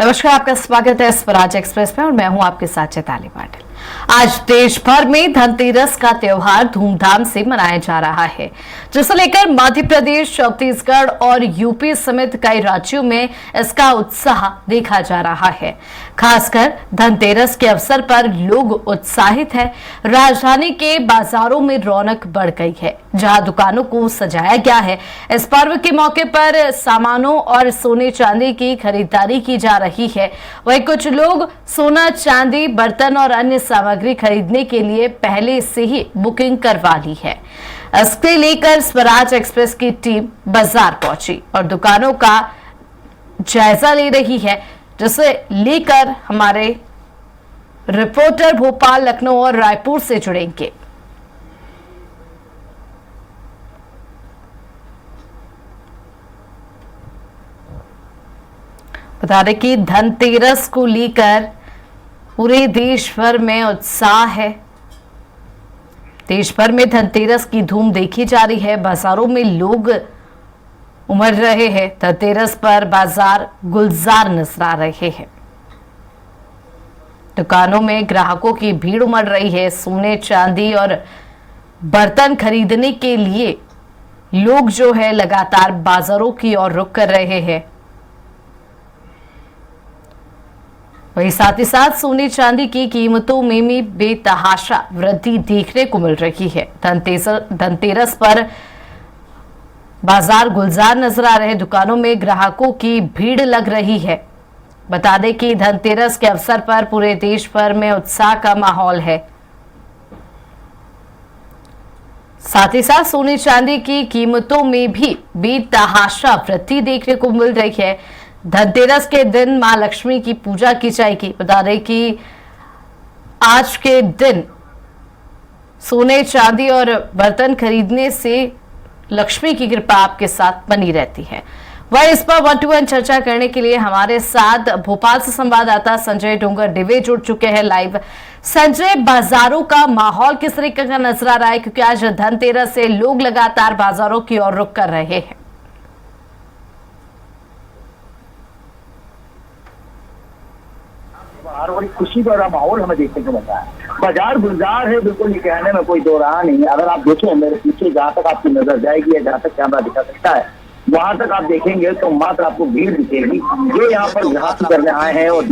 नमस्कार, आपका स्वागत है स्वराज एक्सप्रेस में और मैं हूं आपके साथ चैताली पाटिल। आज देश भर में धनतेरस का त्योहार धूमधाम से मनाया जा रहा है, जिसे लेकर मध्य प्रदेश, छत्तीसगढ़ और यूपी समेत कई राज्यों में इसका उत्साह देखा जा रहा है। खासकर धनतेरस के अवसर पर लोग उत्साहित हैं। राजधानी के बाजारों में रौनक बढ़ गई है, जहां दुकानों को सजाया गया है। इस पर्व के मौके पर सामानों और सोने चांदी की खरीदारी की जा रही है। वहीं कुछ लोग सोना, चांदी, बर्तन और अन्य सामग्री खरीदने के लिए पहले से ही बुकिंग करवा ली है। इसके लेकर स्वराज एक्सप्रेस की टीम बाजार पहुंची और दुकानों का जायजा ले रही है, जिसे लेकर हमारे रिपोर्टर भोपाल, लखनऊ और रायपुर से जुड़ेंगे। बता दें कि धनतेरस को लेकर पूरे देश भर में उत्साह है। देश भर में धनतेरस की धूम देखी जा रही है। बाजारों में लोग उमड़ रहे हैं। धनतेरस पर बाजार गुलजार नजर आ रहे हैं। दुकानों में ग्राहकों की भीड़ उमड़ रही है। सोने, चांदी और बर्तन खरीदने के लिए लोग जो है लगातार बाजारों की ओर रुख कर रहे हैं। वहीं साथ ही साथ सोने चांदी की कीमतों में भी बेतहाशा वृद्धि देखने को मिल रही है। धनतेरस पर बाजार गुलजार नजर आ रहे हैं। दुकानों में ग्राहकों की भीड़ लग रही है। बता दें कि धनतेरस के अवसर पर पूरे देश भर में उत्साह का माहौल है। साथ ही साथ सोने चांदी की कीमतों में भी बेतहाशा वृद्धि देखने को मिल रही है। धनतेरस के दिन मां लक्ष्मी की पूजा की जाएगी। बता दें कि आज के दिन सोने, चांदी और बर्तन खरीदने से लक्ष्मी की कृपा आपके साथ बनी रहती है। वह इस पर 1 to 1 चर्चा करने के लिए हमारे साथ भोपाल से संवाददाता संजय डोंगर डिवे जुड़ चुके हैं लाइव। संजय, बाजारों का माहौल किस तरीके का नजर आ रहा है, क्योंकि आज धनतेरस से लोग लगातार बाजारों की ओर रुख कर रहे हैं? बाहर बड़ी खुशी भरा माहौल हमें देखने को मिलता है। बाजार गुलजार है, बिल्कुल ये कहने में कोई दो राह नहीं है। अगर आप देखें मेरे पीछे, जहाँ तक आपकी नजर जाएगी या जहाँ तक कैमरा दिखा सकता है, वहां तक आप देखेंगे तो मात्र आपको भीड़ दिखेगी। जो यहाँ पर ग्राहकी करने आए हैं और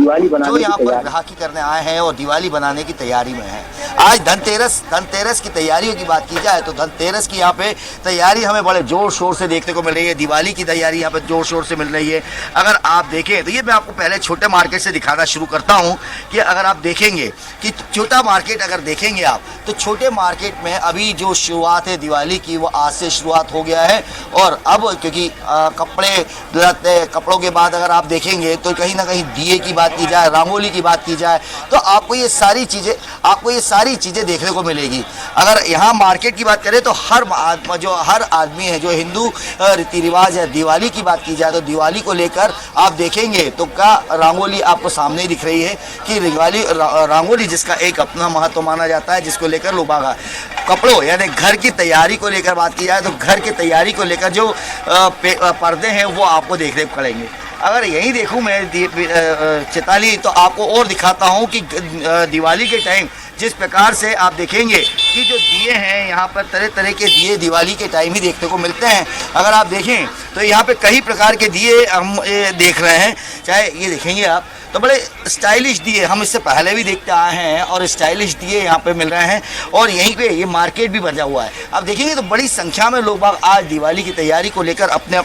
दिवाली बनाने की तैयारी में है। आज धनतेरस की तैयारियों की बात की जाए तो धनतेरस की यहाँ पे तैयारी हमें बड़े जोर शोर से देखने को मिल रही है। दिवाली की तैयारी यहाँ पे जोर शोर से मिल रही है। अगर आप देखें तो ये मैं आपको पहले छोटे मार्केट से दिखाना शुरू करता हूँ कि अगर आप देखेंगे कि छोटा मार्केट अगर देखेंगे आप तो छोटे मार्केट में अभी जो शुरुआत है दिवाली की वो आज से शुरुआत हो गया है। और अब क्योंकि कपड़ों के बाद अगर आप देखेंगे तो कहीं ना कहीं दिए की बात की जाए, रंगोली की बात की जाए तो आपको ये सारी चीज़ें देखने को मिलेगी। अगर यहाँ मार्केट की बात करें तो हर आदमी है जो हिंदू रीति रिवाज है, दिवाली की बात की जाए तो दिवाली को लेकर आप देखेंगे तो क्या रंगोली आपको सामने ही दिख रही है कि रंगोली जिसका एक अपना महत्व माना जाता है, जिसको लेकर लोग कपड़ों यानी घर की तैयारी को लेकर बात की जाए तो घर की तैयारी को लेकर जो पर्दे हैं वो आपको देखने को पड़ेंगे। अगर यहीं देखूं मैं चैताली तो आपको और दिखाता हूं कि दिवाली के टाइम जिस प्रकार से आप देखेंगे कि जो दिए हैं यहाँ पर तरह तरह के दिए दिवाली के टाइम ही देखने को मिलते हैं। अगर आप देखें तो यहाँ पे कई प्रकार के दिए हम देख रहे हैं। चाहे ये देखेंगे आप तो बड़े स्टाइलिश दिए हम इससे पहले भी देखते आए हैं और स्टाइलिश दिए यहाँ पे मिल रहे हैं। और यहीं पे ये मार्केट भी बजा हुआ है। आप देखेंगे तो बड़ी संख्या में लोग बाग आज दिवाली की तैयारी को लेकर अपने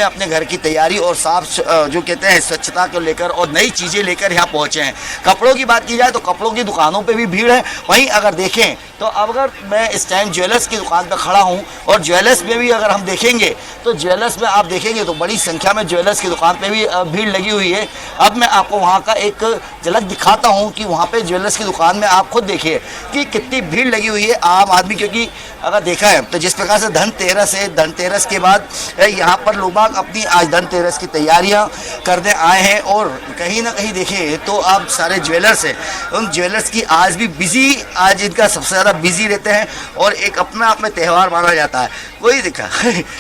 अपने घर की तैयारी और साफ जो कहते हैं स्वच्छता को लेकर और नई चीज़ें लेकर यहाँ पहुँचे हैं। कपड़ों की बात की जाए तो कपड़ों की दुकानों पे भी भीड़ है। वहीं अगर देखें तो अब अगर मैं इस टाइम ज्वेलर्स की दुकान पर खड़ा हूँ और ज्वेलर्स में भी अगर हम देखेंगे तो ज्वेलर्स में आप देखेंगे तो बड़ी संख्या में ज्वेलर्स की दुकान पे भी भीड़ लगी हुई है। अब मैं आपको वहाँ का एक झलक दिखाता हूँ कि वहाँ पे ज्वेलर्स की दुकान में आप खुद देखिए कि कितनी भीड़ लगी हुई है आम आदमी। क्योंकि अगर देखा है तो जिस प्रकार से धनतेरस है, धनतेरस के बाद यहाँ पर लोग अपनी आज धनतेरस की तैयारियाँ करने आए हैं। और कहीं ना कहीं देखें तो आप सारे ज्वेलर्स हैं, उन ज्वेलर्स की आज भी बिजी, आज इनका सबसे ज़्यादा बिजी रहते हैं और एक अपना आप में त्यौहार माना जाता है। वही देखा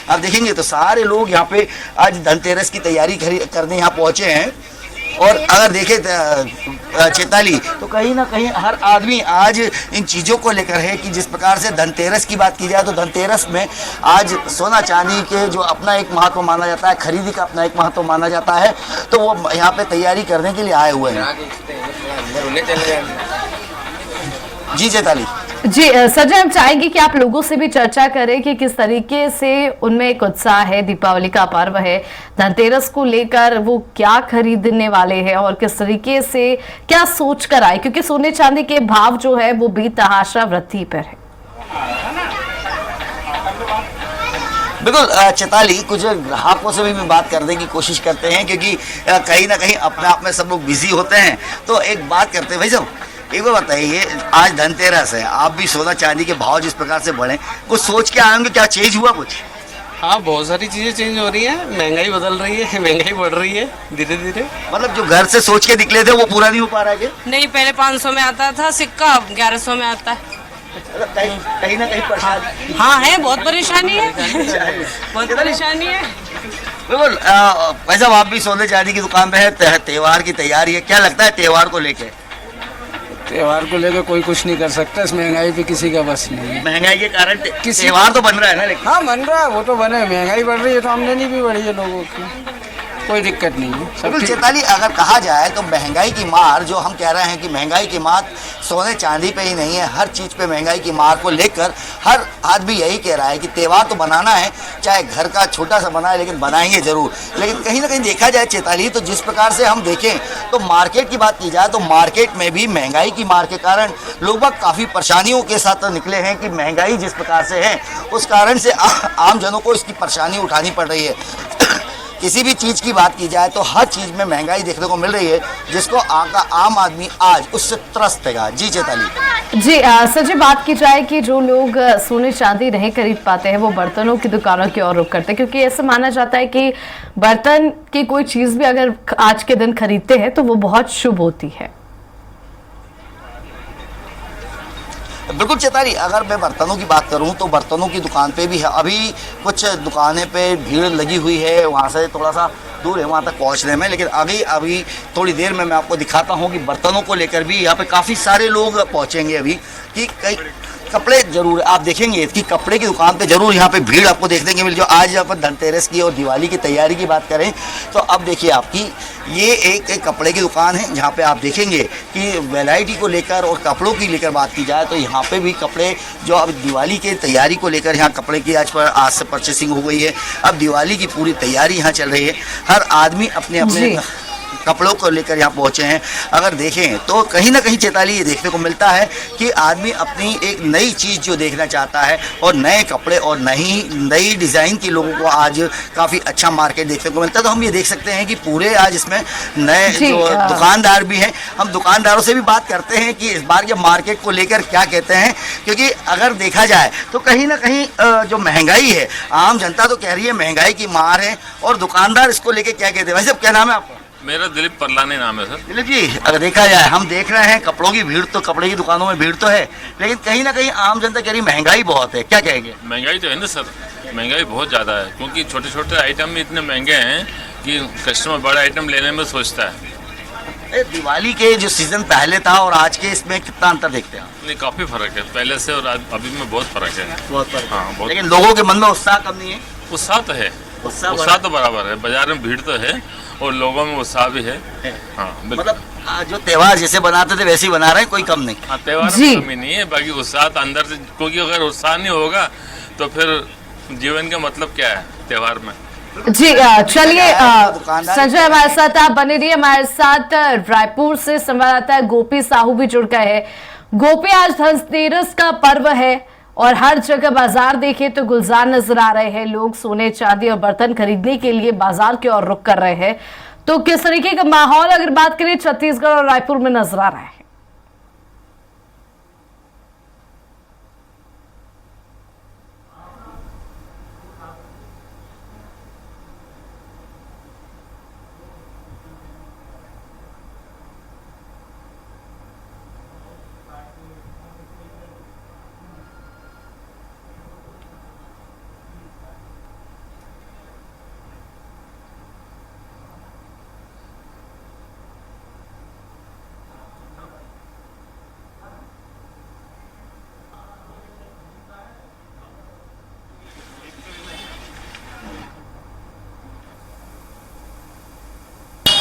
आप देखेंगे तो सारे लोग यहाँ पे आज धनतेरस की तैयारी करने यहाँ पहुँचे हैं। और अगर देखें चेताली, तो कहीं ना कहीं हर आदमी आज इन चीज़ों को लेकर है कि जिस प्रकार से धनतेरस की बात की जाए तो धनतेरस में आज सोना चांदी के जो अपना एक महत्व माना जाता है, खरीदी का अपना एक महत्व माना जाता है, तो वो यहाँ पे तैयारी करने के लिए आए हुए हैं। जी चेताली जी संजय, हम चाहेंगे कि आप लोगों से भी चर्चा करें कि किस तरीके से उनमें एक उत्साह है, दीपावली का पर्व है, धनतेरस को लेकर वो क्या खरीदने वाले हैं और किस तरीके से क्या सोच कर आए, क्योंकि सोने चांदी के भाव जो है वो बेतहाशा वृद्धि पर है। बिल्कुल चेताली, कुछ ग्राहकों से भी बात करने की कोशिश करते हैं, क्योंकि कहीं ना कहीं अपने आप में सब लोग बिजी होते हैं। तो एक बात करते हैं भाई साहब, एक बार बताइए, आज धनतेरस है, आप भी सोना चांदी के भाव जिस प्रकार से बढ़े, कुछ सोच के आए होंगे, क्या चेंज हुआ कुछ? हाँ, बहुत सारी चीज़ें चेंज हो रही हैं, महंगाई बदल रही है, महंगाई बढ़ रही है धीरे धीरे। मतलब जो घर से सोच के निकले थे वो पूरा नहीं हो पा रहा है क्या? नहीं, पहले 500 में आता था सिक्का, अब 1100 में आता है। मतलब कहीं ना कहीं परेशानी। हाँ है, बहुत परेशानी है, बहुत परेशानी है। बिल्कुल भाई साहब, आप भी सोने चांदी की दुकान पे है, त्योहार की तैयारी है, क्या लगता है त्योहार को लेके? त्योहार को लेकर कोई कुछ नहीं कर सकता, इस महंगाई पे किसी का बस नहीं है। महंगाई के कारण त्योहार तो बन रहा है ना, लेकिन हाँ बन रहा है, वो तो बने, महंगाई बढ़ रही है तो आमदनी भी बढ़ी है लोगों की, कोई दिक्कत नहीं है, सब बिल्कुल ठीक। चेताली, अगर कहा जाए तो महंगाई की मार, जो हम कह रहे हैं कि महंगाई की मार सोने चांदी पे ही नहीं है, हर चीज़ पे महंगाई की मार को लेकर हर आदमी यही कह रहा है कि त्यौहार तो बनाना है, चाहे घर का छोटा सा बनाए लेकिन बनाएंगे जरूर। लेकिन कहीं ना कहीं देखा जाए चेताली, तो जिस प्रकार से हम देखें तो मार्केट की बात की जाए तो मार्केट में भी महंगाई की मार के कारण लोग बाग काफ़ी परेशानियों के साथ निकले हैं कि महंगाई जिस प्रकार से है उस कारण से आम जनों को इसकी परेशानी उठानी पड़ रही है। किसी भी चीज़ की बात की जाए तो हर चीज़ में महंगाई देखने को मिल रही है, जिसको आम आदमी आज उससे त्रस्त है। जी चेताली जी संजय, बात की जाए कि जो लोग सोने चांदी नहीं खरीद पाते हैं वो बर्तनों की दुकानों की ओर रुख करते हैं, क्योंकि ऐसा माना जाता है कि बर्तन की कोई चीज़ भी अगर आज के दिन खरीदते हैं तो वो बहुत शुभ होती है। बिल्कुल चेताली, अगर मैं बर्तनों की बात करूं तो बर्तनों की दुकान पे भी है, अभी कुछ दुकानें पे भीड़ लगी हुई है, वहां से थोड़ा सा दूर है वहां तक पहुंचने में, लेकिन अभी थोड़ी देर में मैं आपको दिखाता हूं कि बर्तनों को लेकर भी यहाँ पे काफ़ी सारे लोग पहुंचेंगे अभी, कि कई कपड़े जरूर आप देखेंगे कि कपड़े की दुकान पे जरूर यहाँ पे भीड़ आपको देखने को मिल। जो आज अपन धनतेरस की और दिवाली की तैयारी की बात करें तो अब देखिए आपकी ये एक कपड़े की दुकान है, जहाँ पे आप देखेंगे कि वैरायटी को लेकर और कपड़ों की लेकर बात की जाए तो यहाँ पे भी कपड़े जो अब दिवाली के तैयारी को लेकर यहाँ कपड़े की आज से परचेसिंग हो गई है, अब दिवाली की पूरी तैयारी यहाँ चल रही है, हर आदमी अपने अपने कपड़ों को लेकर यहाँ पहुँचे हैं। अगर देखें तो कहीं ना कहीं चेताली ये देखने को मिलता है कि आदमी अपनी एक नई चीज़ जो देखना चाहता है और नए कपड़े और नई डिज़ाइन के लोगों को आज काफ़ी अच्छा मार्केट देखने को मिलता है। तो हम ये देख सकते हैं कि पूरे आज इसमें नए जो दुकानदार भी हैं, हम दुकानदारों से भी बात करते हैं कि इस बार के मार्केट को लेकर क्या कहते हैं, क्योंकि अगर देखा जाए तो कहीं ना कहीं जो महंगाई है, आम जनता तो कह रही है महंगाई की मार है, और दुकानदार इसको लेकर क्या कहते हैं। वैसे क्या नाम है आपका? मेरा दिलीप परलानी नाम है सर। दिलीप जी, अगर देखा जाए हम देख रहे हैं कपड़ों की भीड़, तो कपड़े की दुकानों में भीड़ तो है, लेकिन कहीं ना कहीं आम जनता कह रही महंगाई बहुत है, क्या कहेंगे? महंगाई तो है ना सर, महंगाई बहुत ज़्यादा है, क्योंकि छोटे छोटे आइटम भी इतने महंगे हैं कि कस्टमर बड़ा आइटम लेने में सोचता है। दिवाली के जो सीजन पहले था और आज के इसमें कितना अंतर देखते हैं? नहीं, काफ़ी फ़र्क है, पहले से और अभी में बहुत फ़र्क है। बहुत फर्क। हाँ, बहुत। लेकिन लोगों के मन में उत्साह कम नहीं है? उत्साह तो है, उत्साह तो बराबर है, बाजार में भीड़ तो है और लोगों में उत्साह भी है। हाँ, मतलब जो त्योहार जैसे बनाते थे वैसे ही बना रहे हैं, कोई कम नहीं। हाँ, त्योहार में कमी नहीं है, बाकी उत्साह तो अंदर से, क्योंकि अगर उत्साह नहीं होगा तो फिर जीवन का मतलब क्या है त्योहार में। जी चलिए संजय, हमारे साथ आप बने रहिए। हमारे साथ रायपुर से संवाददाता गोपी साहू भी जुड़ गए हैं। गोपी, आज धनतेरस का पर्व है और हर जगह बाजार देखे तो गुलजार नजर आ रहे हैं, लोग सोने चांदी और बर्तन खरीदने के लिए बाजार की ओर रुख कर रहे हैं, तो किस तरीके का माहौल अगर बात करें छत्तीसगढ़ और रायपुर में नजर आ रहा है?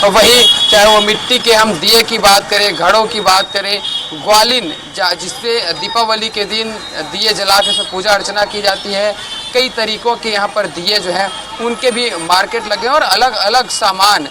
वहीं चाहे वो मिट्टी के हम दिए की बात करें, घड़ों की बात करें, ग्वालिन जिससे दीपावली के दिन दिए जला के उसमें पूजा अर्चना की जाती है, कई तरीकों के यहाँ पर दिए जो हैं उनके भी मार्केट लगे हैं और अलग अलग सामान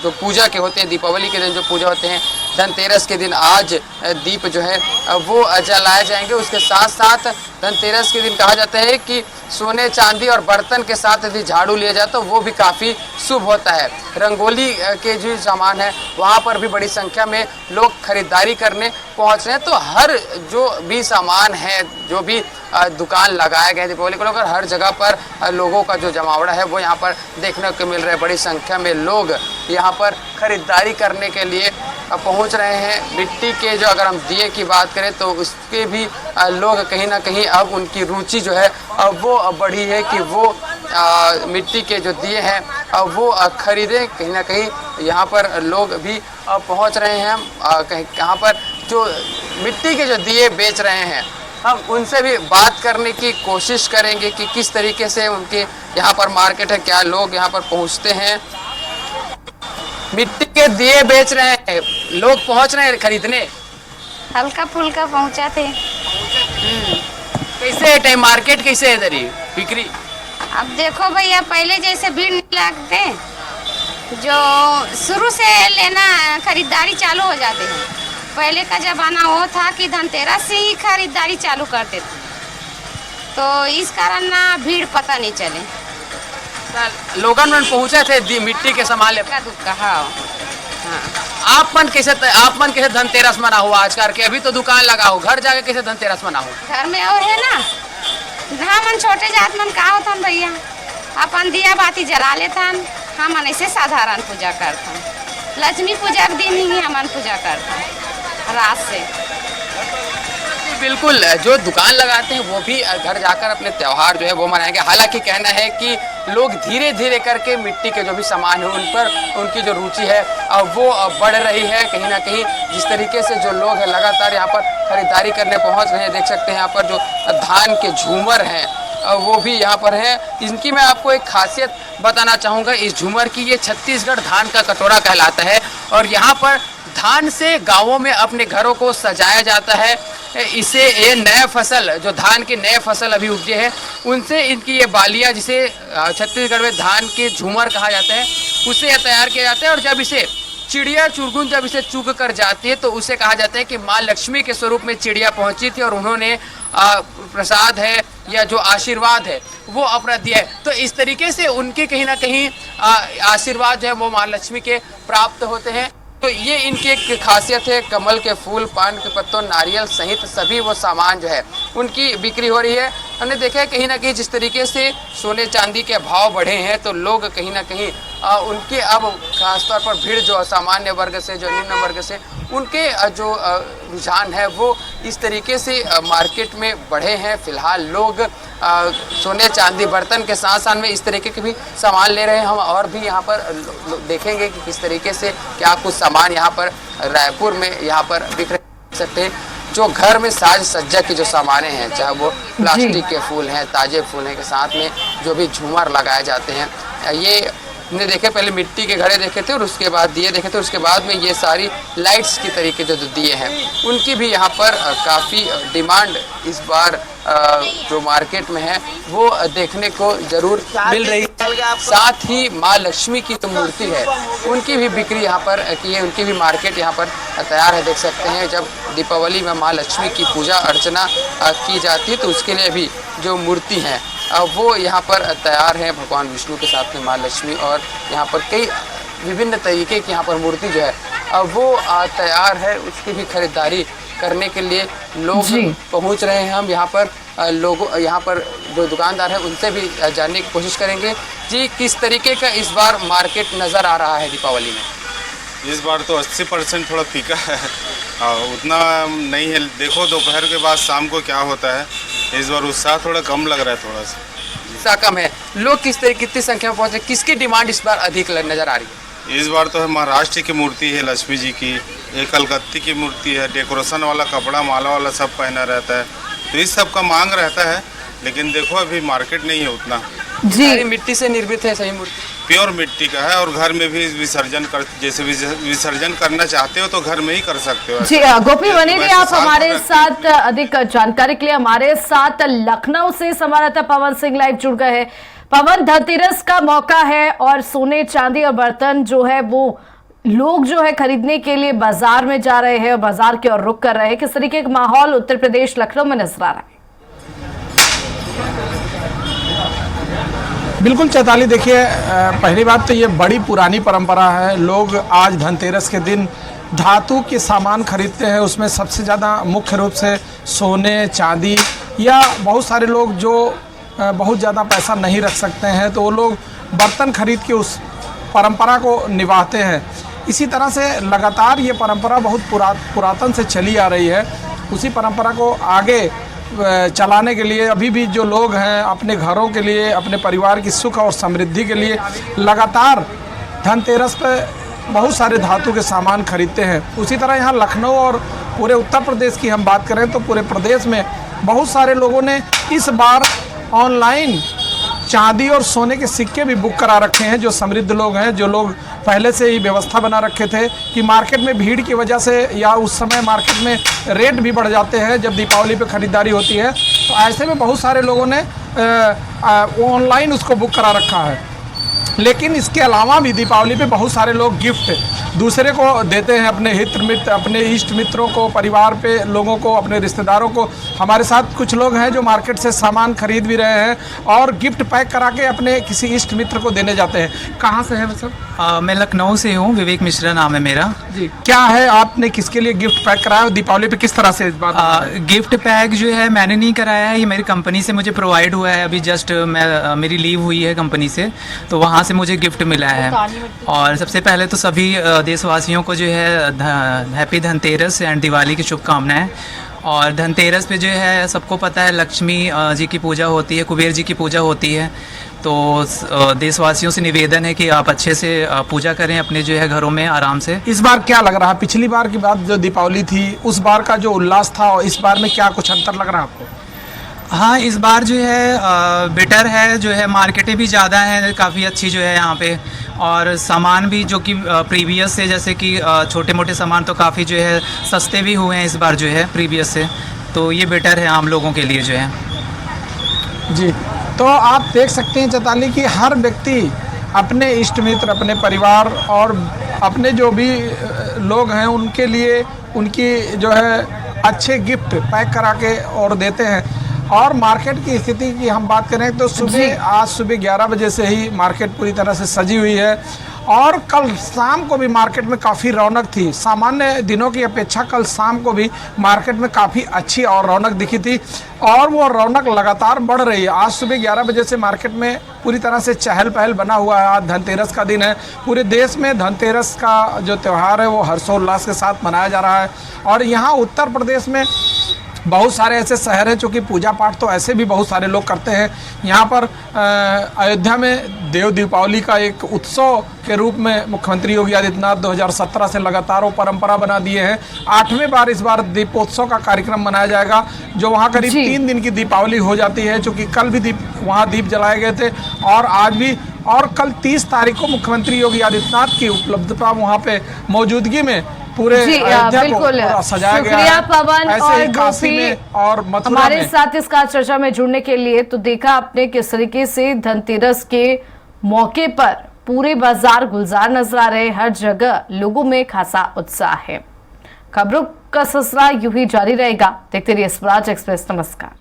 जो पूजा के होते हैं, दीपावली के दिन जो पूजा होते हैं, धनतेरस के दिन आज दीप जो है वो जलाए जाएंगे। उसके साथ साथ धनतेरस के दिन कहा जाता है कि सोने चांदी और बर्तन के साथ यदि झाड़ू लिया जाए तो वो भी काफ़ी शुभ होता है। रंगोली के जो सामान है वहाँ पर भी बड़ी संख्या में लोग खरीदारी करने पहुँच रहे हैं। तो हर जो भी सामान है, जो भी दुकान लगाए गए दीपावली को लेकर, हर जगह पर लोगों का जो जमावड़ा है वो यहाँ पर देखने को मिल रहा है। बड़ी संख्या में लोग यहाँ पर खरीदारी करने के लिए पहुँच रहे हैं। मिट्टी के जो अगर हम दिए की बात करें तो उसके भी लोग कहीं ना कहीं अब उनकी रुचि जो है वो बढ़ी है कि वो मिट्टी के जो दिए हैं वो खरीदें। कहीं ना कहीं यहाँ पर लोग भी पहुँच रहे हैं। कहीं यहाँ पर जो मिट्टी के जो दिए बेच रहे हैं हम उनसे भी बात करने की कोशिश करेंगे कि किस तरीके से उनके यहाँ पर मार्केट है, क्या लोग यहाँ पर पहुँचते हैं। मिट्टी के दिए बेच रहे हैं, लोग पहुँच रहे हैं खरीदने। हल्का फुल्का पहुँचा थे। कैसे टाइम मार्केट कैसे है इधर ही बिक्री? अब देखो भैया, पहले जैसे भीड़ नहीं लगते, जो शुरू से लेना खरीदारी चालू हो जाते हैं। पहले का जमाना वो था कि धनतेरस से ही खरीदारी चालू करते थे, तो इस कारण ना भीड़ पता नहीं चले। लोगन में पहुँचे थे मिट्टी के सामान ले। हाँ। आप मन कैसे धनतेरस मना हुआ आज करके? अभी तो दुकान लगा हो, घर जाके कैसे धनतेरस मना हो? घर में और है ना, हमन छोटे जात मन का होता भैया, अपन दिया बाती जला लेथन। हमन ऐसे साधारण पूजा करथन। लक्ष्मी पूजा के दिन ही हमन पूजा करथन रात से। बिल्कुल, जो दुकान लगाते हैं वो भी घर जाकर अपने त्योहार जो है वो मनाएंगे। हालांकि कहना है कि लोग धीरे धीरे करके मिट्टी के जो भी सामान है उन पर उनकी जो रुचि है वो बढ़ रही है। कहीं ना कहीं जिस तरीके से जो लोग हैं लगातार यहाँ पर खरीदारी करने पहुँच रहे हैं। देख सकते हैं यहाँ पर जो धान के झूमर हैं वो भी यहाँ पर है। इनकी मैं आपको एक खासियत बताना चाहूँगा इस झूमर की। ये छत्तीसगढ़ धान का कटोरा कहलाता है और यहाँ पर धान से गाँवों में अपने घरों को सजाया जाता है। इसे ये नए फसल, जो धान के नए फसल अभी उपजे हैं उनसे इनकी ये बालियाँ, जिसे छत्तीसगढ़ में धान के झूमर कहा जाता है, उसे तैयार किया जाता है। और जब इसे चिड़िया चुरगुन जब इसे चुग कर जाती है तो उसे कहा जाता है कि माँ लक्ष्मी के स्वरूप में चिड़िया पहुंची थी और उन्होंने प्रसाद है या जो आशीर्वाद है वो अपना दिया है। तो इस तरीके से उनके कहीं ना कहीं आशीर्वाद जो है वो माँ लक्ष्मी के प्राप्त होते हैं। तो ये इनकी एक खासियत है। कमल के फूल, पान के पत्तों, नारियल सहित सभी वो सामान जो है उनकी बिक्री हो रही है। हमने देखा है कहीं ना कहीं जिस तरीके से सोने चांदी के भाव बढ़े हैं तो लोग कहीं ना कहीं उनके अब खासतौर पर भीड़ जो सामान्य वर्ग से, जो निम्न वर्ग से, उनके जो रुझान है वो इस तरीके से मार्केट में बढ़े हैं। फिलहाल लोग सोने चांदी बर्तन के साथ साथ में इस तरीके के भी सामान ले रहे हैं। हम और भी यहाँ पर देखेंगे कि किस तरीके से क्या कुछ सामान यहाँ पर रायपुर में यहाँ पर बिक सकते हैं। जो घर में साज सज्जा की जो सामानें हैं, चाहे वो प्लास्टिक के फूल हैं, ताजे फूल हैं, के साथ में जो भी झूमर लगाए जाते हैं, ये हमने देखे। पहले मिट्टी के घड़े देखे थे और उसके बाद दिए देखे थे, उसके बाद में ये सारी लाइट्स की तरीके जो दिए हैं उनकी भी यहाँ पर काफ़ी डिमांड इस बार जो मार्केट में है वो देखने को जरूर मिल रही है। साथ ही माँ लक्ष्मी की जो मूर्ति है उनकी भी बिक्री यहाँ पर की है, उनकी भी मार्केट यहाँ पर तैयार है। देख सकते हैं जब दीपावली में माँ लक्ष्मी की पूजा अर्चना की जाती है तो उसके लिए भी जो मूर्ति हैं वो यहाँ पर तैयार है। भगवान विष्णु के साथ में माँ लक्ष्मी और यहाँ पर कई विभिन्न तरीके की यहाँ पर मूर्ति जो है वो तैयार है। उसकी भी खरीदारी करने के लिए लोग पहुँच रहे हैं। हम यहाँ पर लोगों, यहाँ पर जो दुकानदार हैं उनसे भी जानने की कोशिश करेंगे जी किस तरीके का इस बार मार्केट नज़र आ रहा है दीपावली में। इस बार तो 80% थोड़ा फीका है, उतना नहीं है। देखो दोपहर के बाद शाम को क्या होता है। इस बार उत्साह थोड़ा कम लग रहा है, थोड़ा सा उत्साह कम है। लोग किस तरह कितनी संख्या में पहुँच रहे हैं, किसकी डिमांड इस बार अधिक नज़र आ रही है? इस बार तो है महाराष्ट्र की मूर्ति है लक्ष्मी जी की, एक कलकत्ती की मूर्ति है, डेकोरेशन वाला कपड़ा माला वाला सब पहना रहता है, तो इस सब का मांग रहता है। लेकिन देखो अभी मार्केट नहीं है उतना जी। मिट्टी से निर्मित है सही मूर्ति। प्योर मिट्टी का है और घर में भी जैसे विसर्जन करना चाहते हो तो घर में ही कर सकते हो। जी गोपी बनी रही आप हमारे साथ अधिक जानकारी के लिए। हमारे साथ लखनऊ से संवाददाता पवन सिंह लाइव जुड़ गए हैं। पवन, धनतेरस का मौका है और सोने चांदी और बर्तन जो है वो लोग जो है खरीदने के लिए बाजार में जा रहे हैं और बाजार की ओर रुख कर रहे हैं। किस तरीके का माहौल उत्तर प्रदेश लखनऊ में नजर आ रहा है? बिल्कुल चैताली, देखिए पहली बात तो ये बड़ी पुरानी परंपरा है। लोग आज धनतेरस के दिन धातु के सामान खरीदते हैं। उसमें सबसे ज़्यादा मुख्य रूप से सोने चांदी, या बहुत सारे लोग जो बहुत ज़्यादा पैसा नहीं रख सकते हैं तो वो लोग बर्तन खरीद के उस परंपरा को निभाते हैं। इसी तरह से लगातार ये परंपरा बहुत पुरातन से चली आ रही है। उसी परंपरा को आगे चलाने के लिए अभी भी जो लोग हैं अपने घरों के लिए, अपने परिवार की सुख और समृद्धि के लिए लगातार धनतेरस पे बहुत सारे धातु के सामान खरीदते हैं। उसी तरह यहाँ लखनऊ और पूरे उत्तर प्रदेश की हम बात करें तो पूरे प्रदेश में बहुत सारे लोगों ने इस बार ऑनलाइन चांदी और सोने के सिक्के भी बुक करा रखे हैं। जो समृद्ध लोग हैं, जो लोग पहले से ही व्यवस्था बना रखे थे कि मार्केट में भीड़ की वजह से या उस समय मार्केट में रेट भी बढ़ जाते हैं जब दीपावली पे ख़रीदारी होती है, तो ऐसे में बहुत सारे लोगों ने ऑनलाइन उसको बुक करा रखा है। लेकिन इसके अलावा भी दीपावली पे बहुत सारे लोग गिफ्ट दूसरे को देते हैं, अपने हित मित्र, अपने इष्ट मित्रों को, परिवार पे लोगों को, अपने रिश्तेदारों को। हमारे साथ कुछ लोग हैं जो मार्केट से सामान खरीद भी रहे हैं और गिफ्ट पैक करा के अपने किसी इष्ट मित्र को देने जाते हैं। कहाँ से है मतलब? मैं लखनऊ से हूँ, विवेक मिश्रा नाम है मेरा। जी, क्या है आपने किसके लिए गिफ्ट पैक कराया और दीपावली पे किस तरह से इस बात? गिफ्ट पैक जो है मैंने नहीं कराया है, ये मेरी कंपनी से मुझे प्रोवाइड हुआ है। अभी जस्ट मेरी लीव हुई है कंपनी से, तो वहाँ से मुझे गिफ्ट मिला है। और सबसे पहले तो सभी देशवासियों को जो है हैप्पी धनतेरस एंड दिवाली की शुभकामनाएं। और धनतेरस पे जो है सबको पता है लक्ष्मी जी की पूजा होती है, कुबेर जी की पूजा होती है। तो देशवासियों से निवेदन है कि आप अच्छे से पूजा करें अपने जो है घरों में आराम से। इस बार क्या लग रहा है, पिछली बार की बात जो दीपावली थी उस बार का जो उल्लास था और इस बार में क्या कुछ अंतर लग रहा है आपको? हाँ, इस बार जो है बेटर है, जो है मार्केटें भी ज़्यादा हैं, काफ़ी अच्छी जो है यहाँ पे। और सामान भी जो कि प्रीवियस से, जैसे कि छोटे मोटे सामान तो काफ़ी जो है सस्ते भी हुए हैं इस बार जो है प्रीवियस से। तो ये बेटर है आम लोगों के लिए जो है। जी, तो आप देख सकते हैं चैताली कि हर व्यक्ति अपने इष्ट मित्र, अपने परिवार और अपने जो भी लोग हैं उनके लिए उनकी जो है अच्छे गिफ्ट पैक करा के और देते हैं। और मार्केट की स्थिति की हम बात करें तो आज सुबह 11 बजे से ही मार्केट पूरी तरह से सजी हुई है और कल शाम को भी मार्केट में काफ़ी रौनक थी। सामान्य दिनों की अपेक्षा कल शाम को भी मार्केट में काफ़ी अच्छी और रौनक दिखी थी और वो रौनक लगातार बढ़ रही है। आज सुबह 11 बजे से मार्केट में पूरी तरह से चहल पहल बना हुआ है। आज धनतेरस का दिन है। पूरे देश में धनतेरस का जो त्यौहार है वो हर्षोल्लास के साथ मनाया जा रहा है। और यहाँ उत्तर प्रदेश में बहुत सारे ऐसे शहर हैं चूँकि पूजा पाठ तो ऐसे भी बहुत सारे लोग करते हैं। यहाँ पर अयोध्या में देव दीपावली का एक उत्सव के रूप में मुख्यमंत्री योगी आदित्यनाथ 2017 से लगातार वो परंपरा बना दिए हैं। 8वें बार इस बार दीपोत्सव का कार्यक्रम मनाया जाएगा, जो वहाँ करीब 3 दिन की दीपावली हो जाती है। चूँकि कल भी वहाँ दीप जलाए गए थे और आज भी, और कल 30 तारीख को मुख्यमंत्री योगी आदित्यनाथ की उपलब्धता वहाँ पे मौजूदगी में पूरे बिल्कुल सजाया गया। शुक्रिया पवन और गोपी और हमारे साथ इस खास चर्चा में जुड़ने के लिए। तो देखा आपने किस तरीके से धनतेरस के मौके पर पूरे बाजार गुलजार नजर आ रहे, हर जगह लोगों में खासा उत्साह है। खबरों का सिलसिला यूं ही जारी रहेगा। देखते रहिए स्वराज एक्सप्रेस। नमस्कार।